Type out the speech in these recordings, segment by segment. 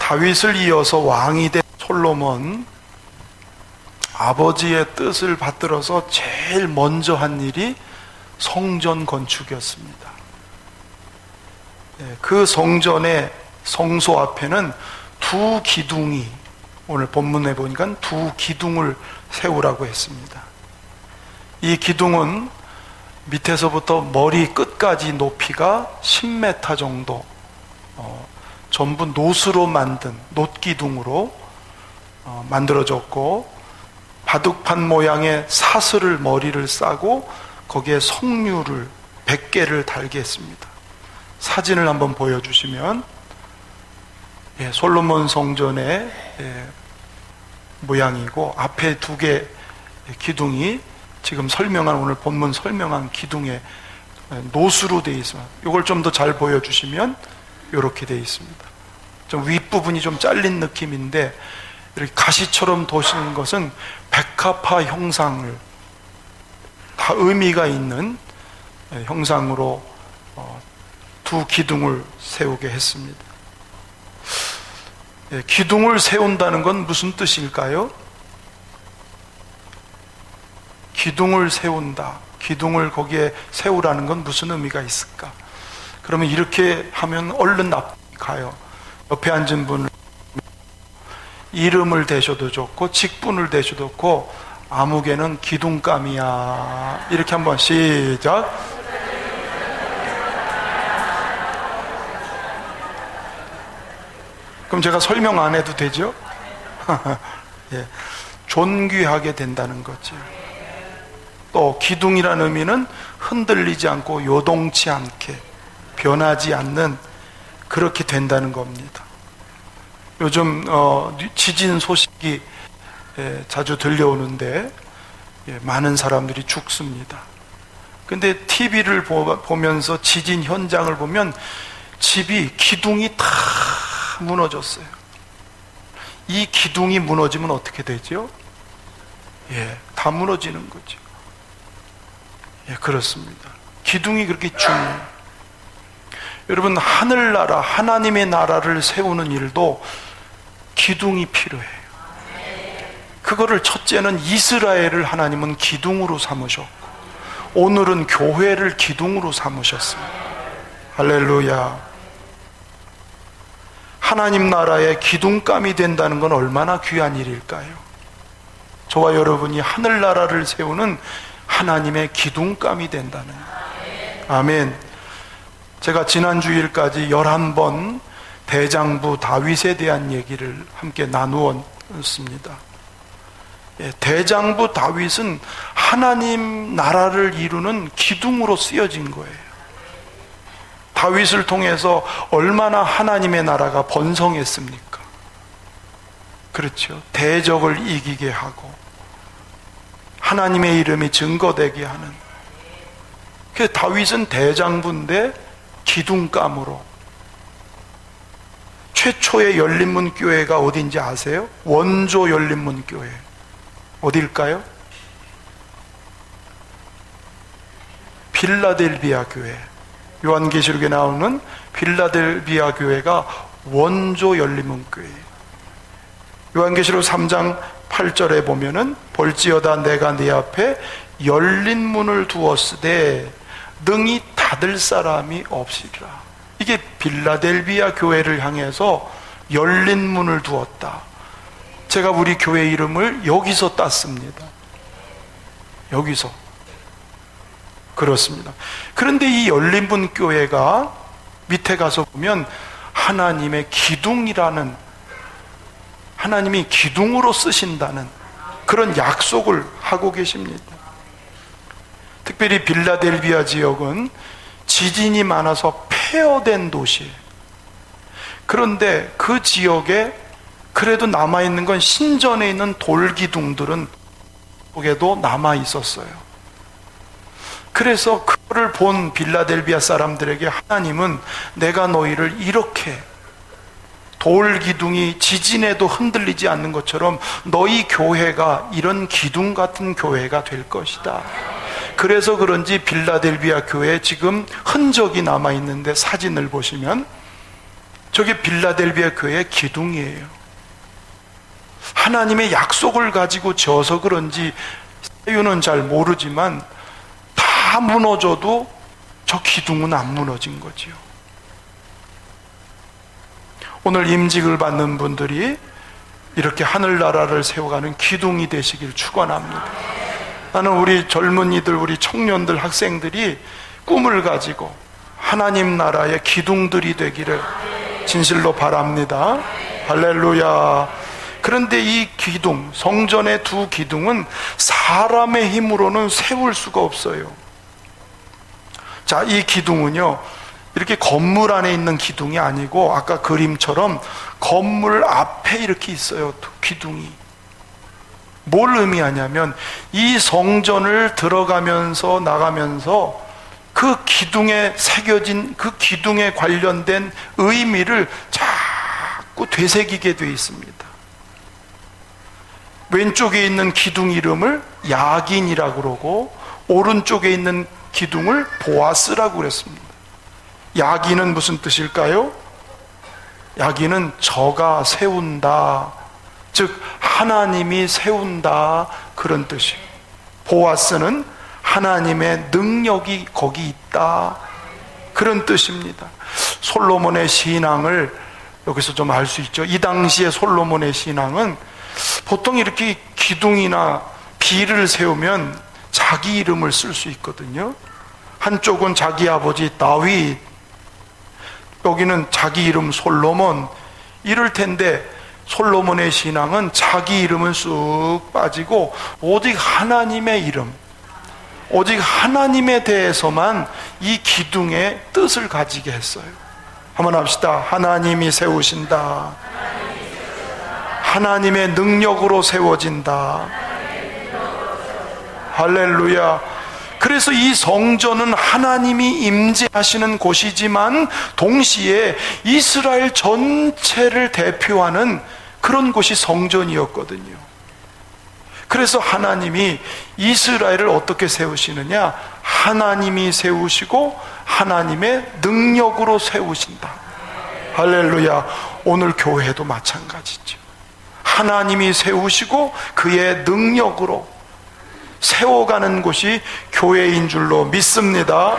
다윗을 이어서 왕이 된 솔로몬, 아버지의 뜻을 받들어서 제일 먼저 한 일이 성전 건축이었습니다. 그 성전의 성소 앞에는 두 기둥이, 오늘 본문에 보니까 두 기둥을 세우라고 했습니다. 이 기둥은 밑에서부터 머리 끝까지 높이가 10m 정도, 전부 노수로 만든 놋기둥으로 만들어졌고, 바둑판 모양의 사슬을 머리를 싸고 거기에 석류를 100개를 달게 했습니다. 사진을 한번 보여주시면, 솔로몬 성전의 모양이고, 앞에 두 개 기둥이 지금 설명한, 오늘 본문 설명한 기둥에 노수로 되어 있습니다. 이걸 좀 더 잘 보여주시면 이렇게 되어 있습니다. 좀 윗부분이 좀 잘린 느낌인데, 이렇게 가시처럼 도시는 것은 백합화 형상을, 다 의미가 있는 형상으로 두 기둥을 세우게 했습니다. 기둥을 세운다는 건 무슨 뜻일까요? 기둥을 세운다, 기둥을 거기에 세우라는 건 무슨 의미가 있을까? 그러면 이렇게 하면 얼른 납득이 가요. 옆에 앉은 분을 이름을 대셔도 좋고 직분을 대셔도 좋고, 아무개는 기둥감이야, 이렇게 한번 시작. 그럼 제가 설명 안 해도 되죠? 예, 존귀하게 된다는 거죠. 또 기둥이라는 의미는 흔들리지 않고 요동치 않게, 변하지 않는, 그렇게 된다는 겁니다. 요즘 지진 소식이 자주 들려오는데 많은 사람들이 죽습니다. 근데 TV를 보면서 지진 현장을 보면 집이 기둥이 다 무너졌어요. 이 기둥이 무너지면 어떻게 되죠? 다 무너지는 거죠. 그렇습니다. 기둥이 그렇게 중요해요. 여러분, 하늘나라, 하나님의 나라를 세우는 일도 기둥이 필요해요. 그거를 첫째는 이스라엘을 하나님은 기둥으로 삼으셨고, 오늘은 교회를 기둥으로 삼으셨습니다. 할렐루야. 하나님 나라의 기둥감이 된다는 건 얼마나 귀한 일일까요? 저와 여러분이 하늘나라를 세우는 하나님의 기둥감이 된다는 거예요. 아멘. 제가 지난 주일까지 11번 대장부 다윗에 대한 얘기를 함께 나누었습니다. 대장부 다윗은 하나님 나라를 이루는 기둥으로 쓰여진 거예요. 다윗을 통해서 얼마나 하나님의 나라가 번성했습니까? 그렇죠. 대적을 이기게 하고 하나님의 이름이 증거되게 하는. 그 다윗은 대장부인데 기둥감으로. 최초의 열린문 교회가 어딘지 아세요? 원조 열린문 교회. 어딜까요? 필라델비아 교회. 요한계시록에 나오는 필라델비아 교회가 원조 열린문 교회예요. 요한계시록 3장 8절에 보면은 볼지어다 내가 네 앞에 열린 문을 두었으되 능히 닫을 사람이 없으리라. 이게 필라델비아 교회를 향해서 열린 문을 두었다. 제가 우리 교회 이름을 여기서 땄습니다. 여기서. 그렇습니다. 그런데 이 열린 문 교회가 밑에 가서 보면 하나님의 기둥이라는, 하나님이 기둥으로 쓰신다는 그런 약속을 하고 계십니다. 특별히 필라델비아 지역은 지진이 많아서 폐허된 도시예요. 그런데 그 지역에 그래도 남아있는 건 신전에 있는 돌기둥들은 거기에도 남아있었어요. 그래서 그거를 본 필라델비아 사람들에게 하나님은 내가 너희를 이렇게 돌기둥이 지진에도 흔들리지 않는 것처럼 너희 교회가 이런 기둥 같은 교회가 될 것이다. 그래서 그런지 필라델비아 교회에 지금 흔적이 남아있는데 사진을 보시면 저게 빌라델비아 교회의 기둥이에요. 하나님의 약속을 가지고 지어서 그런지 이유는 잘 모르지만 다 무너져도 저 기둥은 안 무너진 거지요. 오늘 임직을 받는 분들이 이렇게 하늘나라를 세워가는 기둥이 되시길 축원합니다. 나는 우리 젊은이들, 우리 청년들, 학생들이 꿈을 가지고 하나님 나라의 기둥들이 되기를 진실로 바랍니다. 할렐루야. 그런데 이 기둥, 성전의 두 기둥은 사람의 힘으로는 세울 수가 없어요. 자, 이 기둥은요, 이렇게 건물 안에 있는 기둥이 아니고 아까 그림처럼 건물 앞에 이렇게 있어요. 기둥이. 뭘 의미하냐면 이 성전을 들어가면서 나가면서 그 기둥에 새겨진 그 기둥에 관련된 의미를 자꾸 되새기게 되어 있습니다. 왼쪽에 있는 기둥 이름을 야긴이라고 그러고 오른쪽에 있는 기둥을 보아스라고 그랬습니다. 야긴은 무슨 뜻일까요? 야긴은 저가 세운다, 즉 하나님이 세운다, 그런 뜻이에요. 보아스는 하나님의 능력이 거기 있다, 그런 뜻입니다. 솔로몬의 신앙을 여기서 좀 알 수 있죠. 이 당시에 솔로몬의 신앙은 보통 이렇게 기둥이나 비를 세우면 자기 이름을 쓸 수 있거든요. 한쪽은 자기 아버지 다윗, 여기는 자기 이름 솔로몬, 이럴 텐데 솔로몬의 신앙은 자기 이름은 쑥 빠지고 오직 하나님의 이름, 오직 하나님에 대해서만 이 기둥의 뜻을 가지게 했어요. 한번 합시다. 하나님이 세우신다. 하나님의 능력으로 세워진다. 할렐루야. 그래서 이 성전은 하나님이 임재하시는 곳이지만 동시에 이스라엘 전체를 대표하는 그런 곳이 성전이었거든요. 그래서 하나님이 이스라엘을 어떻게 세우시느냐? 하나님이 세우시고 하나님의 능력으로 세우신다. 할렐루야. 오늘 교회도 마찬가지죠. 하나님이 세우시고 그의 능력으로 세워가는 곳이 교회인 줄로 믿습니다.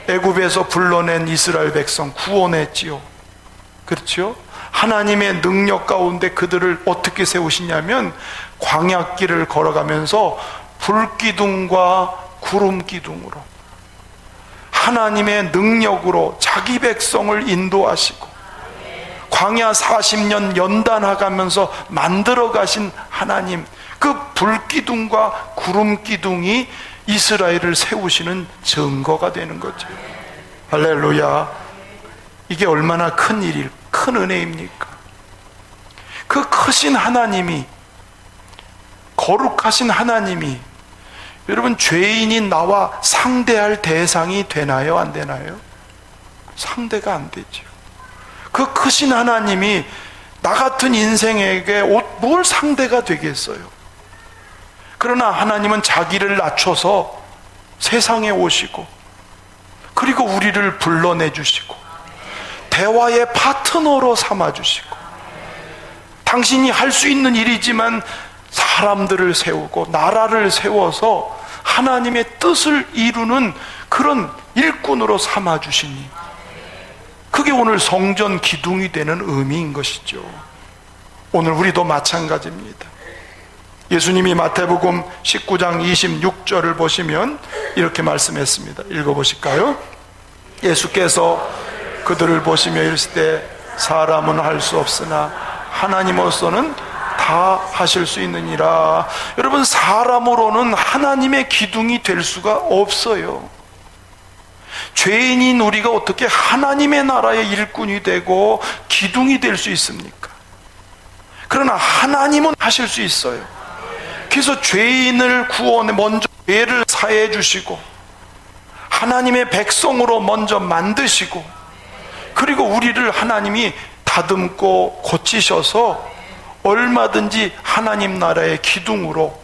애굽에서 불러낸 이스라엘 백성 구원했지요. 그렇죠? 하나님의 능력 가운데 그들을 어떻게 세우시냐면 광야길을 걸어가면서 불기둥과 구름기둥으로 하나님의 능력으로 자기 백성을 인도하시고 광야 40년 연단하가면서 만들어 가신 하나님, 그 불기둥과 구름기둥이 이스라엘을 세우시는 증거가 되는 거죠. 할렐루야. 이게 얼마나 큰 일일, 큰 은혜입니까? 그 크신 하나님이, 거룩하신 하나님이 여러분 죄인인 나와 상대할 대상이 되나요? 안 되나요? 상대가 안 되죠. 그 크신 하나님이 나 같은 인생에게 뭘 상대가 되겠어요? 그러나 하나님은 자기를 낮춰서 세상에 오시고 그리고 우리를 불러내주시고 대화의 파트너로 삼아주시고 당신이 할 수 있는 일이지만 사람들을 세우고 나라를 세워서 하나님의 뜻을 이루는 그런 일꾼으로 삼아주시니 그게 오늘 성전 기둥이 되는 의미인 것이죠. 오늘 우리도 마찬가지입니다. 예수님이 마태복음 19장 26절을 보시면 이렇게 말씀했습니다. 읽어보실까요? 예수께서 그들을 보시며 이르시되 사람은 할 수 없으나 하나님으로서는 다 하실 수 있느니라. 여러분, 사람으로는 하나님의 기둥이 될 수가 없어요. 죄인인 우리가 어떻게 하나님의 나라의 일꾼이 되고 기둥이 될 수 있습니까? 그러나 하나님은 하실 수 있어요. 그래서 죄인을 구원해 먼저 죄를 사해 주시고 하나님의 백성으로 먼저 만드시고 그리고 우리를 하나님이 다듬고 고치셔서 얼마든지 하나님 나라의 기둥으로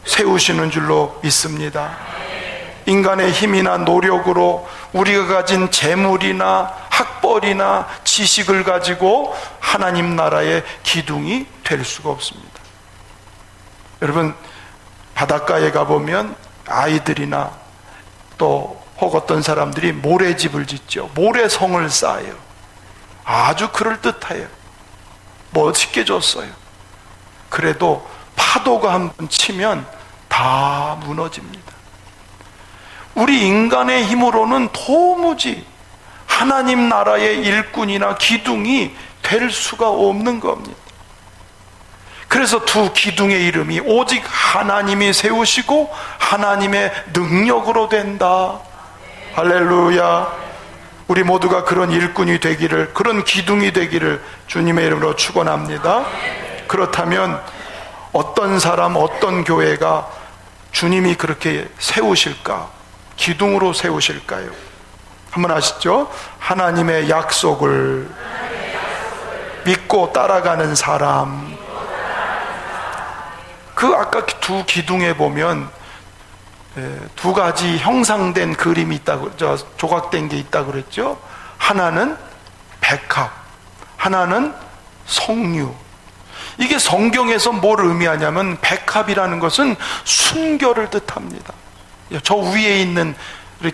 세우시는 줄로 믿습니다. 인간의 힘이나 노력으로 우리가 가진 재물이나 학벌 학벌이나 지식을 가지고 하나님 나라의 기둥이 될 수가 없습니다. 여러분, 바닷가에 가보면 아이들이나 또 혹 어떤 사람들이 모래집을 짓죠. 모래성을 쌓아요. 아주 그럴듯해요. 멋있게 줬어요. 그래도 파도가 한번 치면 다 무너집니다. 우리 인간의 힘으로는 도무지 하나님 나라의 일꾼이나 기둥이 될 수가 없는 겁니다. 그래서 두 기둥의 이름이 오직 하나님이 세우시고 하나님의 능력으로 된다. 할렐루야. 우리 모두가 그런 일꾼이 되기를, 그런 기둥이 되기를 주님의 이름으로 축원합니다. 그렇다면 어떤 사람, 어떤 교회가 주님이 그렇게 세우실까? 기둥으로 세우실까요? 한번 아시죠? 하나님의 약속을 믿고 따라가는 사람. 그 아까 두 기둥에 보면 두 가지 형상된 그림이 있다고, 조각된 게 있다고 그랬죠. 하나는 백합, 하나는 성류. 이게 성경에서 뭘 의미하냐면 백합이라는 것은 순결을 뜻합니다. 저 위에 있는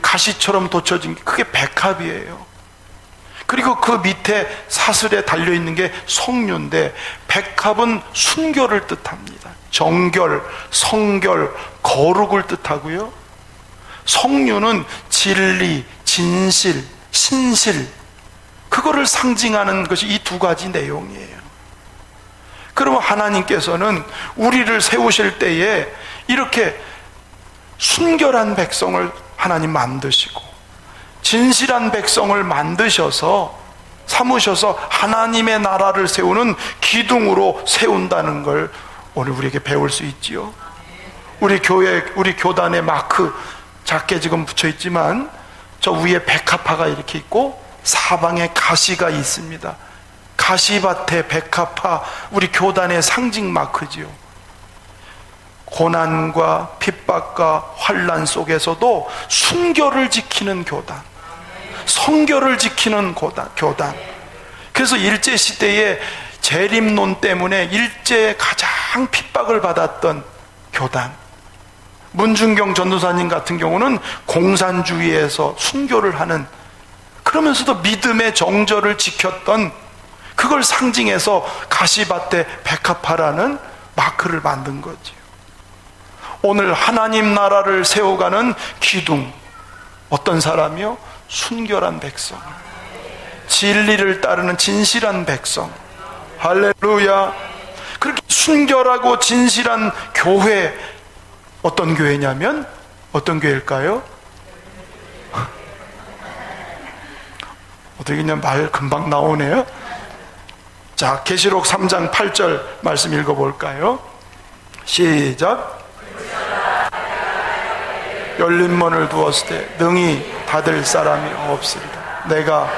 가시처럼 돋쳐진 게 그게 백합이에요. 그리고 그 밑에 사슬에 달려있는 게 성류인데, 백합은 순결을 뜻합니다. 정결, 성결, 거룩을 뜻하고요. 성류는 진리, 진실, 신실, 그거를 상징하는 것이 이 두 가지 내용이에요. 그러면 하나님께서는 우리를 세우실 때에 이렇게 순결한 백성을 하나님 만드시고 진실한 백성을 만드셔서 삼으셔서 하나님의 나라를 세우는 기둥으로 세운다는 걸 오늘 우리에게 배울 수 있지요. 우리 교회, 우리 교단의 마크 작게 지금 붙여 있지만 저 위에 백합화가 이렇게 있고 사방에 가시가 있습니다. 가시밭에 백합화, 우리 교단의 상징 마크지요. 고난과 핍박과 환난 속에서도 순결을 지키는 교단, 성결을 지키는 교단. 그래서 일제시대에 재림론 때문에 일제에 가장 핍박을 받았던 교단, 문중경 전도사님 같은 경우는 공산주의에서 순교를 하는, 그러면서도 믿음의 정절을 지켰던, 그걸 상징해서 가시밭에 백합화라는 마크를 만든 거지요. 오늘 하나님 나라를 세워가는 기둥, 어떤 사람이요? 순결한 백성, 진리를 따르는 진실한 백성. 할렐루야. 그렇게 순결하고 진실한 교회, 어떤 교회냐면 어떤 교회일까요? 어떻게 그냥 말 금방 나오네요. 자, 계시록 3장 8절 말씀 읽어볼까요? 시작. 열린 문을 두었을 때 능히 닫을 사람이 없으리라. 내가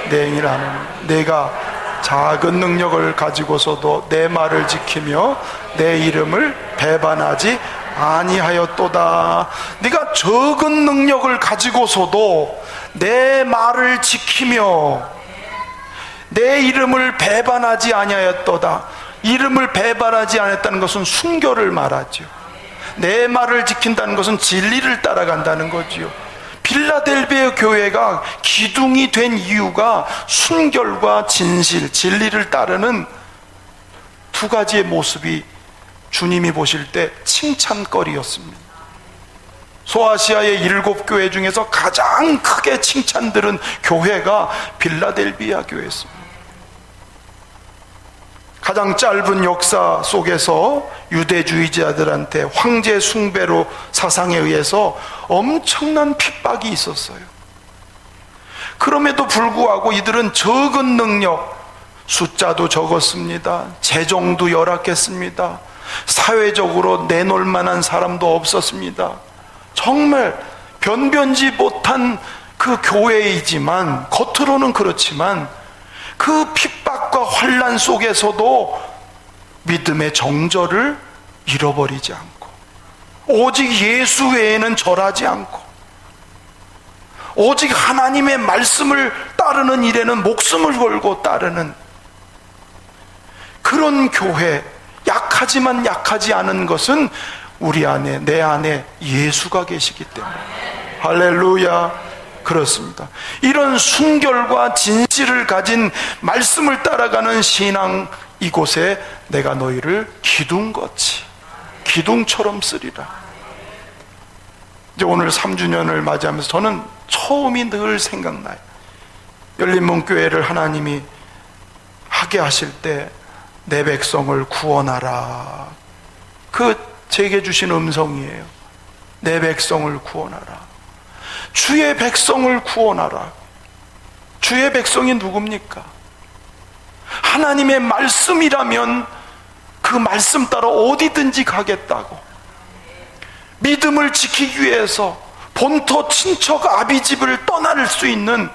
내 행위라는, 내가 작은 능력을 가지고서도 내 말을 지키며 내 이름을 배반하지 아니하였도다. 네가 적은 능력을 가지고서도 내 말을 지키며 내 이름을 배반하지 아니하였도다. 이름을 배반하지 않았다는 것은 순결을 말하죠. 내 말을 지킨다는 것은 진리를 따라간다는 거지요. 필라델비아 교회가 기둥이 된 이유가 순결과 진실, 진리를 따르는 두 가지의 모습이 주님이 보실 때 칭찬거리였습니다. 소아시아의 7교회 중에서 가장 크게 칭찬들은 교회가 필라델비아 교회였습니다. 가장 짧은 역사 속에서 유대주의자들한테 황제 숭배로 사상에 의해서 엄청난 핍박이 있었어요. 그럼에도 불구하고 이들은 적은 능력, 숫자도 적었습니다. 재정도 열악했습니다. 사회적으로 내놓을 만한 사람도 없었습니다. 정말 변변치 못한 그 교회이지만, 겉으로는 그렇지만 그 핍박과 환난 속에서도 믿음의 정절을 잃어버리지 않고, 오직 예수 외에는 절하지 않고, 오직 하나님의 말씀을 따르는 일에는 목숨을 걸고 따르는 그런 교회, 약하지만 약하지 않은 것은 우리 안에, 내 안에 예수가 계시기 때문에. 할렐루야. 그렇습니다. 이런 순결과 진실을 가진 말씀을 따라가는 신앙, 이곳에 내가 너희를 기둥같이, 기둥처럼 쓰리라. 이제 오늘 3주년을 맞이하면서 저는 처음이 늘 생각나요. 열린문교회를 하나님이 하게 하실 때 내 백성을 구원하라. 그 제게 주신 음성이에요. 내 백성을 구원하라. 주의 백성을 구원하라. 주의 백성이 누굽니까? 하나님의 말씀이라면 그 말씀 따라 어디든지 가겠다고, 믿음을 지키기 위해서 본토 친척 아비집을 떠날 수 있는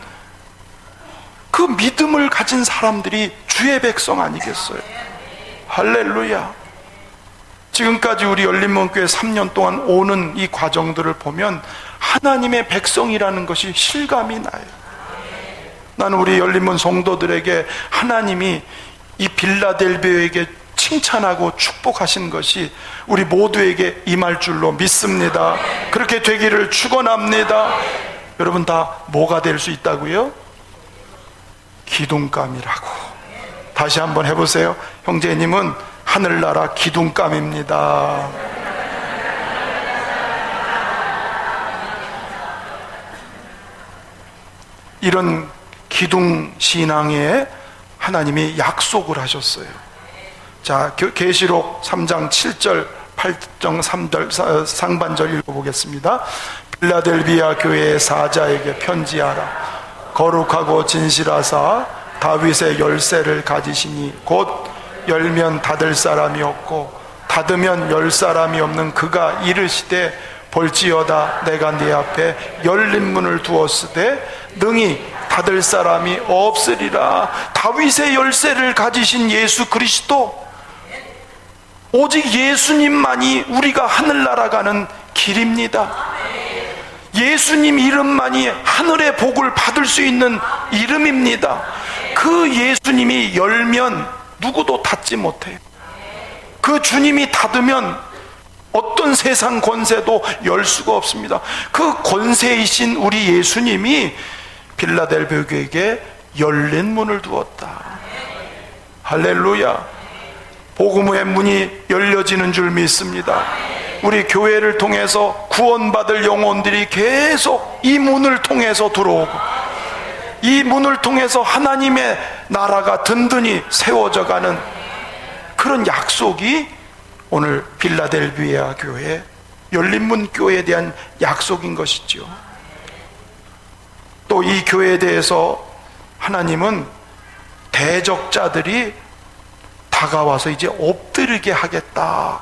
그 믿음을 가진 사람들이 주의 백성 아니겠어요? 할렐루야. 지금까지 우리 열린문교회 3년 동안 오는 이 과정들을 보면 하나님의 백성이라는 것이 실감이 나요. 나는 우리 열린문 성도들에게 하나님이 이 빌라델비아에게 칭찬하고 축복하신 것이 우리 모두에게 임할 줄로 믿습니다. 그렇게 되기를 축원합니다. 여러분 다 뭐가 될 수 있다고요? 기둥감이라고. 다시 한번 해보세요. 형제님은 하늘나라 기둥감입니다. 이런 기둥신앙에 하나님이 약속을 하셨어요. 자, 계시록 3장 7절 8정 3절 상반절 읽어보겠습니다. 빌라델비아 교회의 사자에게 편지하라. 거룩하고 진실하사 다윗의 열쇠를 가지시니 곧 열면 닫을 사람이 없고 닫으면 열 사람이 없는 그가 이르시되 볼지어다 내가 네 앞에 열린 문을 두었으되 능히 닫을 사람이 없으리라. 다윗의 열쇠를 가지신 예수 그리스도, 오직 예수님만이 우리가 하늘나라 가는 길입니다. 예수님 이름만이 하늘의 복을 받을 수 있는 이름입니다. 그 예수님이 열면 누구도 닫지 못해요. 그 주님이 닫으면 어떤 세상 권세도 열 수가 없습니다. 그 권세이신 우리 예수님이 빌라델비아 교회에게 열린 문을 두었다. 할렐루야. 복음의 문이 열려지는 줄 믿습니다. 우리 교회를 통해서 구원받을 영혼들이 계속 이 문을 통해서 들어오고, 이 문을 통해서 하나님의 나라가 든든히 세워져 가는 그런 약속이 오늘 빌라델비아 교회, 열린문 교회에 대한 약속인 것이죠. 또 이 교회에 대해서 하나님은 대적자들이 다가와서 이제 엎드리게 하겠다.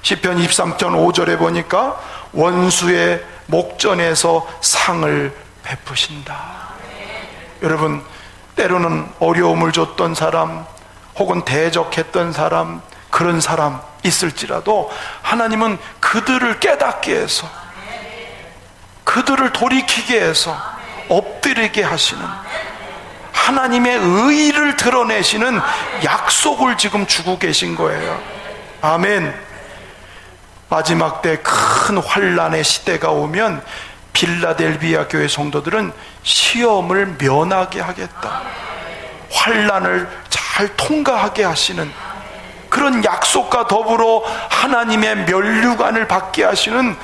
시편 23편 5절에 보니까 원수의 목전에서 상을 베푸신다. 여러분, 때로는 어려움을 줬던 사람 혹은 대적했던 사람, 그런 사람 있을지라도 하나님은 그들을 깨닫게 해서, 그들을 돌이키게 해서 엎드리게 하시는, 하나님의 의의를 드러내시는 약속을 지금 주고 계신 거예요. 아멘. 마지막 때 큰 환난의 시대가 오면 빌라델비아 교회 성도들은 시험을 면하게 하겠다, 환난을 잘 통과하게 하시는 그런 약속과 더불어 하나님의 면류관을 받게 하시는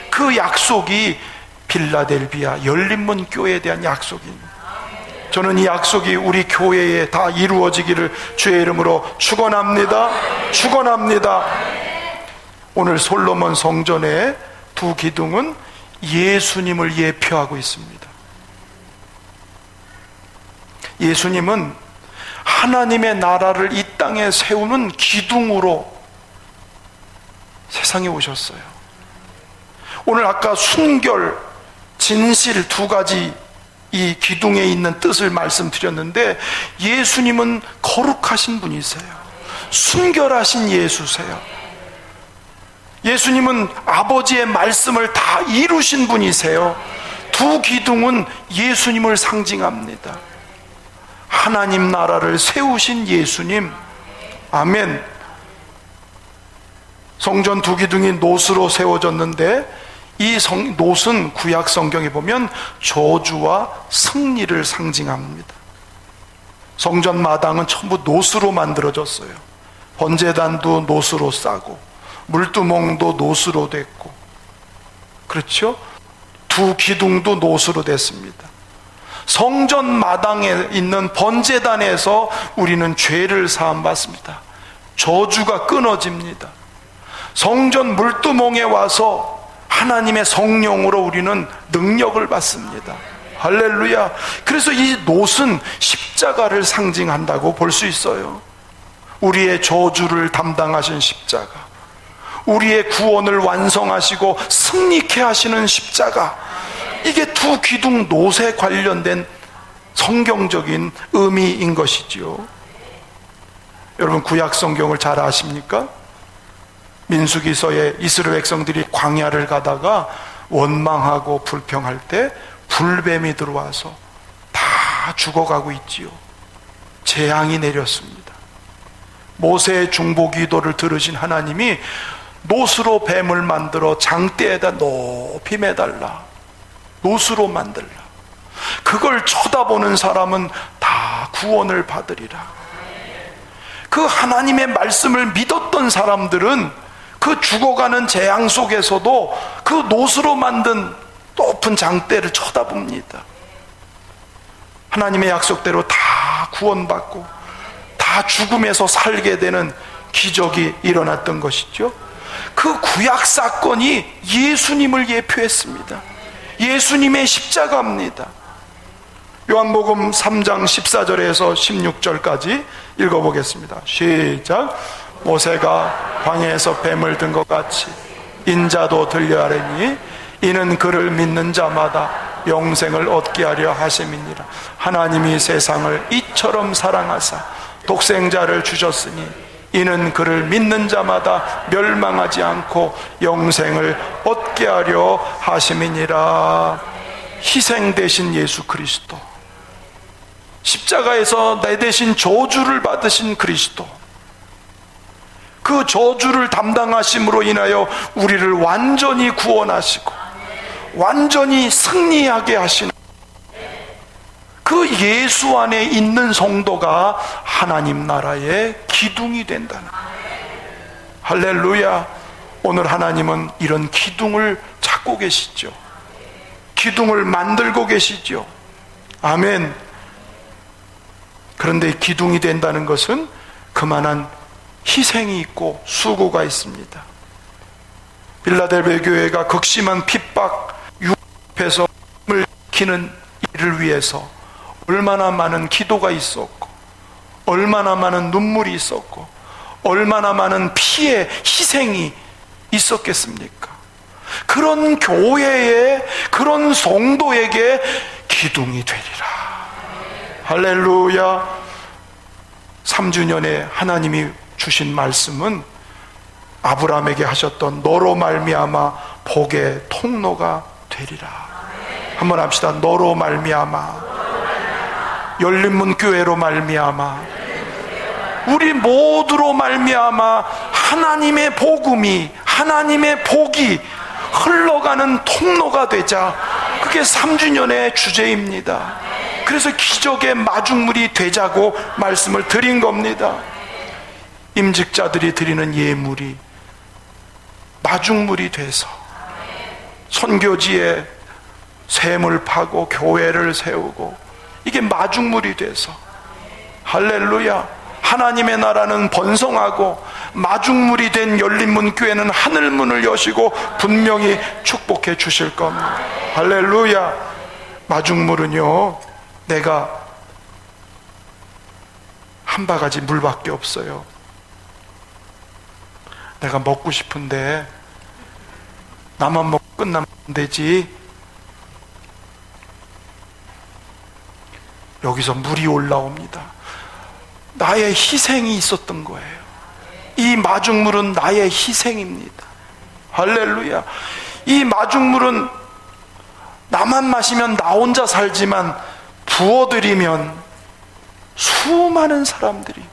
그 약속이 빌라델비아 열린문 교회에 대한 약속입니다. 저는 이 약속이 우리 교회에 다 이루어지기를 주의 이름으로 축원합니다. 축원합니다. 오늘 솔로몬 성전의 두 기둥은 예수님을 예표하고 있습니다. 예수님은 하나님의 나라를 이 땅에 세우는 기둥으로 세상에 오셨어요. 오늘 아까 순결, 진실 두 가지 이 기둥에 있는 뜻을 말씀드렸는데, 예수님은 거룩하신 분이세요. 순결하신 예수세요. 예수님은 아버지의 말씀을 다 이루신 분이세요. 두 기둥은 예수님을 상징합니다. 하나님 나라를 세우신 예수님. 아멘. 성전 두 기둥이 노스로 세워졌는데 이 노스는 구약 성경에 보면 저주와 승리를 상징합니다. 성전 마당은 전부 노스로 만들어졌어요. 번제단도 노스로 싸고 물두멍도 노스로 됐고, 그렇죠? 두 기둥도 노스로 됐습니다. 성전 마당에 있는 번제단에서 우리는 죄를 사함받습니다. 저주가 끊어집니다. 성전 물두멍에 와서 하나님의 성령으로 우리는 능력을 받습니다. 할렐루야. 그래서 이 노스는 십자가를 상징한다고 볼 수 있어요. 우리의 저주를 담당하신 십자가, 우리의 구원을 완성하시고 승리케 하시는 십자가, 이게 두 기둥 노스에 관련된 성경적인 의미인 것이지요. 여러분, 구약 성경을 잘 아십니까? 민수기서에 이스라엘 백성들이 광야를 가다가 원망하고 불평할 때 불뱀이 들어와서 다 죽어가고 있지요. 재앙이 내렸습니다. 모세의 중보 기도를 들으신 하나님이 노스로 뱀을 만들어 장대에다 높이 매달라. 노스로 만들라. 그걸 쳐다보는 사람은 다 구원을 받으리라. 그 하나님의 말씀을 믿었던 사람들은 그 죽어가는 재앙 속에서도 그 노스로 만든 높은 장대를 쳐다봅니다. 하나님의 약속대로 다 구원받고 다 죽음에서 살게 되는 기적이 일어났던 것이죠. 그 구약 사건이 예수님을 예표했습니다. 예수님의 십자가입니다. 요한복음 3장 14절에서 16절까지 읽어보겠습니다. 시작. 모세가 광야에서 뱀을 든 것 같이 인자도 들려하려니 이는 그를 믿는 자마다 영생을 얻게 하려 하심이니라. 하나님이 세상을 이처럼 사랑하사 독생자를 주셨으니 이는 그를 믿는 자마다 멸망하지 않고 영생을 얻게 하려 하심이니라. 희생 되신 예수 그리스도, 십자가에서 내 대신 저주를 받으신 그리스도, 그 저주를 담당하심으로 인하여 우리를 완전히 구원하시고 완전히 승리하게 하시는 그 예수 안에 있는 성도가 하나님 나라의 기둥이 된다는 거예요. 할렐루야. 오늘 하나님은 이런 기둥을 찾고 계시죠. 기둥을 만들고 계시죠. 아멘. 그런데 기둥이 된다는 것은 그만한 희생이 있고 수고가 있습니다. 빌라델베 교회가 극심한 핍박, 유혹에서 힘을 지키는 일을 위해서 얼마나 많은 기도가 있었고, 얼마나 많은 눈물이 있었고, 얼마나 많은 피해, 희생이 있었겠습니까? 그런 교회에, 그런 성도에게 기둥이 되리라. 할렐루야. 3주년에 하나님이 주신 말씀은 아브라함에게 하셨던 너로 말미암아 복의 통로가 되리라. 한번 합시다. 너로 말미암아, 열린문 교회로 말미암아, 우리 모두로 말미암아 하나님의 복음이, 하나님의 복이 흘러가는 통로가 되자. 그게 3주년의 주제입니다. 그래서 기적의 마중물이 되자고 말씀을 드린 겁니다. 임직자들이 드리는 예물이 마중물이 돼서 선교지에 샘을 파고 교회를 세우고, 이게 마중물이 돼서, 할렐루야, 하나님의 나라는 번성하고 마중물이 된 열린문 교회는 하늘문을 여시고 분명히 축복해 주실 겁니다. 할렐루야. 마중물은요, 내가 한 바가지 물밖에 없어요. 내가 먹고 싶은데 나만 먹고 끝나면 안 되지. 여기서 물이 올라옵니다. 나의 희생이 있었던 거예요. 이 마중물은 나의 희생입니다. 할렐루야. 이 마중물은 나만 마시면 나 혼자 살지만 부어드리면 수많은 사람들이,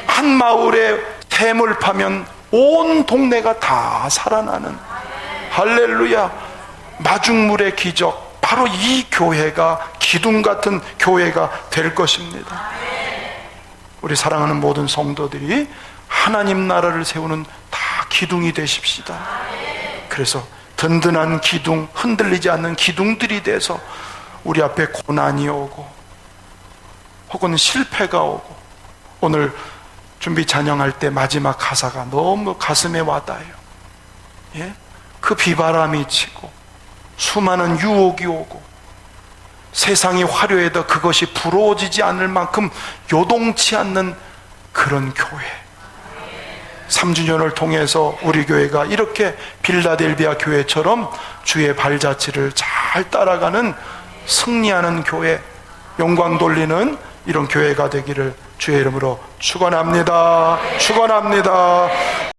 한 마을에 샘을 파면 온 동네가 다 살아나는, 할렐루야, 마중물의 기적, 바로 이 교회가 기둥 같은 교회가 될 것입니다. 우리 사랑하는 모든 성도들이 하나님 나라를 세우는 다 기둥이 되십시다. 그래서 든든한 기둥, 흔들리지 않는 기둥들이 돼서 우리 앞에 고난이 오고 혹은 실패가 오고, 오늘 준비 찬양할 때 마지막 가사가 너무 가슴에 와닿아요. 예? 그 비바람이 치고 수많은 유혹이 오고 세상이 화려해도 그것이 부러워지지 않을 만큼 요동치 않는 그런 교회, 3주년을 통해서 우리 교회가 이렇게 빌라델비아 교회처럼 주의 발자취를 잘 따라가는, 승리하는 교회, 영광 돌리는 이런 교회가 되기를 주의 이름으로 축원합니다. 축원합니다.